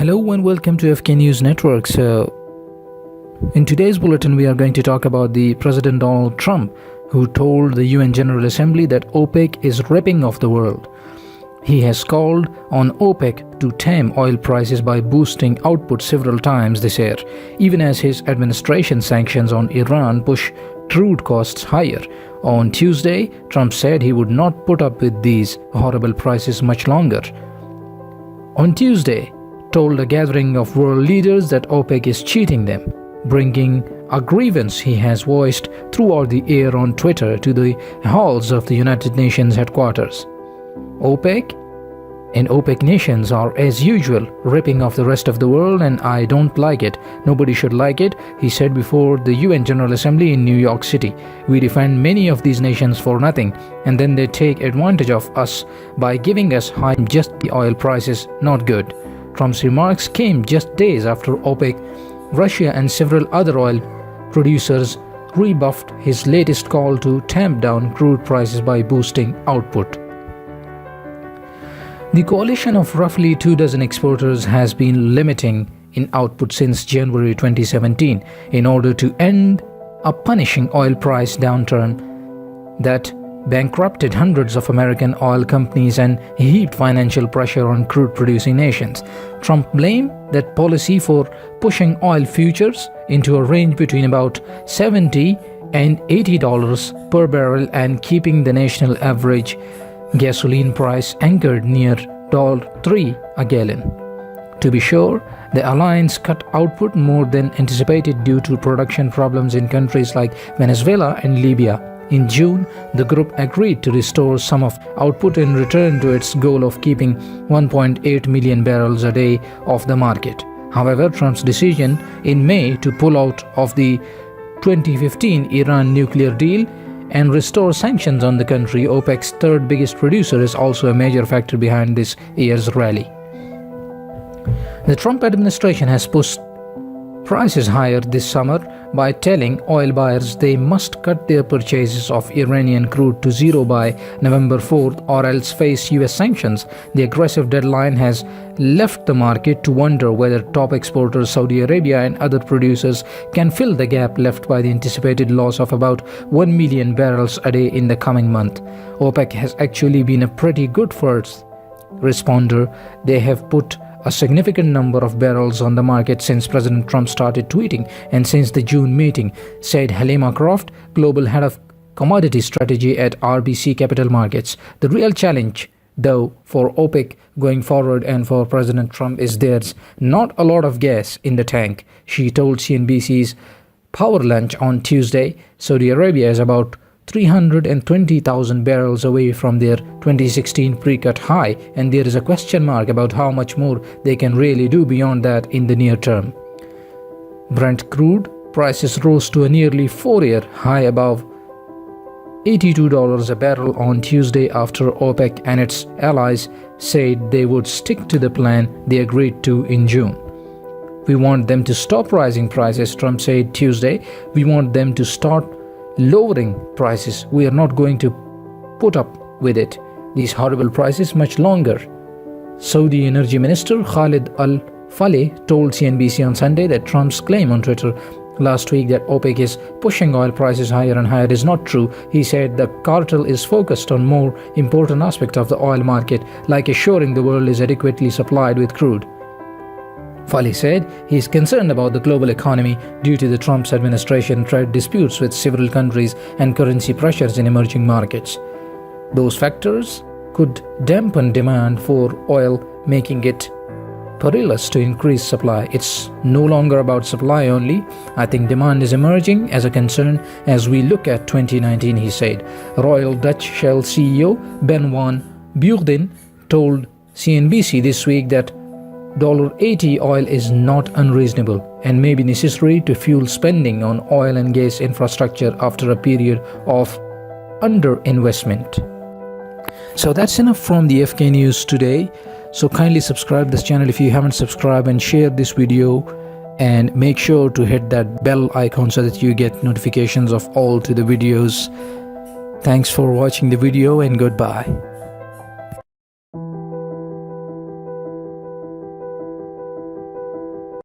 Hello and welcome to FK News Network. In today's bulletin, we are going to talk about the President Donald Trump, who told the UN General Assembly that OPEC is ripping off the world. He has called on OPEC to tame oil prices by boosting output several times this year, even as his administration sanctions on Iran push crude costs higher. On Tuesday, Trump said he would not put up with these horrible prices much longer. On Tuesday, told a gathering of world leaders that OPEC is cheating them, bringing a grievance he has voiced throughout the year on Twitter to the halls of the United Nations headquarters. OPEC and OPEC nations are, as usual, ripping off the rest of the world, and I don't like it. Nobody should like it, he said before the UN General Assembly in New York City. We defend many of these nations for nothing, and then they take advantage of us by giving us high just the oil prices. Not good. Trump's remarks came just days after OPEC, Russia and several other oil producers rebuffed his latest call to tamp down crude prices by boosting output. The coalition of roughly 24 exporters has been limiting in output since January 2017 in order to end a punishing oil price downturn that bankrupted hundreds of American oil companies and heaped financial pressure on crude-producing nations. Trump blamed that policy for pushing oil futures into a range between about $70 and $80 per barrel and keeping the national average gasoline price anchored near $3 a gallon. To be sure, the alliance cut output more than anticipated due to production problems in countries like Venezuela and Libya. In June, the group agreed to restore some of output in return to its goal of keeping 1.8 million barrels a day off the market. However, Trump's decision in May to pull out of the 2015 Iran nuclear deal and restore sanctions on the country, OPEC's third biggest producer, is also a major factor behind this year's rally. The Trump administration has pushed prices higher this summer by telling oil buyers they must cut their purchases of Iranian crude to zero by November 4th or else face US sanctions. The aggressive deadline has left the market to wonder whether top exporters Saudi Arabia and other producers can fill the gap left by the anticipated loss of about 1 million barrels a day in the coming month. OPEC has actually been a pretty good first responder. They have put a significant number of barrels on the market since President Trump started tweeting and since the June meeting, said Halima Croft, global head of commodity strategy at RBC Capital Markets. The real challenge, though, for OPEC going forward and for President Trump is there's not a lot of gas in the tank, she told CNBC's Power Lunch on Tuesday. Saudi Arabia is about 320,000 barrels away from their 2016 pre-cut high, and there is a question mark about how much more they can really do beyond that in the near term. Brent crude prices rose to a nearly 4-year high above $82 a barrel on Tuesday after OPEC and its allies said they would stick to the plan they agreed to in June. We want them to stop rising prices, Trump said Tuesday. We want them to start lowering prices. We are not going to put up with it, these horrible prices, much longer. Saudi Energy Minister Khalid Al-Faleh told CNBC on Sunday that Trump's claim on Twitter last week that OPEC is pushing oil prices higher and higher is not true. He said the cartel is focused on more important aspects of the oil market, like assuring the world is adequately supplied with crude. Faleh said he is concerned about the global economy due to the Trump's administration trade disputes with several countries and currency pressures in emerging markets. Those factors could dampen demand for oil, making it perilous to increase supply. It's no longer about supply only. I think demand is emerging as a concern as we look at 2019, he said. Royal Dutch Shell CEO Ben van Beurden told CNBC this week that $80 oil is not unreasonable and may be necessary to fuel spending on oil and gas infrastructure after a period of underinvestment. So that's enough from the FK News today. So kindly subscribe this channel if you haven't subscribed and share this video, and make sure to hit that bell icon so that you get notifications of all to the videos. Thanks for watching the video and goodbye.